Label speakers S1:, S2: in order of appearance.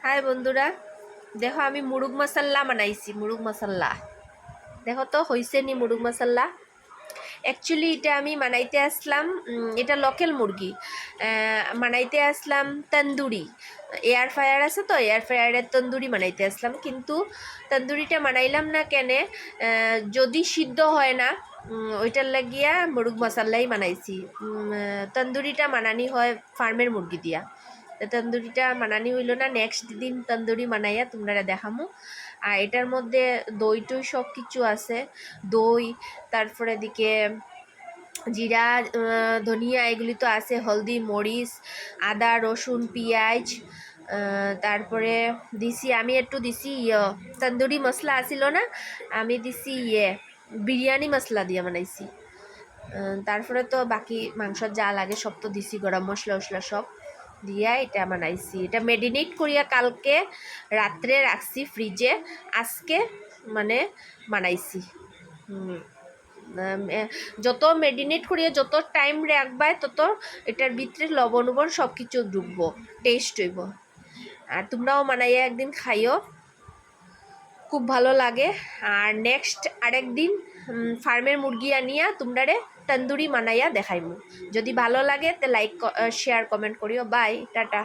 S1: High বন্ধুরা, দেখো আমি মুরগ মশাল্লা বানাইছি। মুরগ মশাল্লা দেখো তো হয়েছে নি মুরগ মশাল্লা। অ্যাকচুয়ালি এটা আমি বানাইতে আসলাম, এটা লোকাল মুরগি। বানাইতে আসলাম তন্দুরি। এয়ার ফ্রায়ার আছে তো, এয়ার ফ্রায়ারের তন্দুরি বানাইতে আসলাম, কিন্তু তন্দুরিটা বানাইলাম না কেনে, যদি সিদ্ধ হয় না ওইটার লাগিয়া মুরগ মশাল্লাই বানাইছি। তন্দুরিটা বানানি হয় ফার্মের মুরগি দিয়া। তন্দুরিটা বানানি হইল না, নেক্সট দিন তন্দুরি বানাইয়া তোমরা দেখামো। আর এটার মধ্যে দই টই সব কিছু আছে। দই, তারপরে দিকে জিরা, ধনিয়া, এগুলি তো আছে, হলদি, মরিচ, আদা, রসুন, পেঁয়াজ, তারপরে দিছি আমি একটু দিছি তন্দুরি মশলা আসিল না, আমি দিছি বিরিয়ানি মশলা দিয়ে বানাইছি। তারপরে তো বাকি মাংসর যা লাগে সব তো দিছি, গরম মশলা উশলা সব দিয়া এটা বানাইছি। এটা মেরিনেট করিয়া কালকে রাত্রে রাখছি ফ্রিজে, আজকে মানে বানাইছি। যত মেরিনেট করিয়া যত টাইম রাখবা তত এটার ভিতরে লবণ উবন সব কিছু ঢুকবো, টেস্ট হইব। আর তোমরাও বানাইয়া একদিন খাইও, খুব ভালো লাগে। আর নেক্সট আরেকদিন ফার্মের মুরগি আনিয়া তোমরারে তন্দুরি বানাইয়া দেখাইমু। যদি ভালো লাগে তো লাইক শেয়ার কমেন্ট করিও। Bye, tata.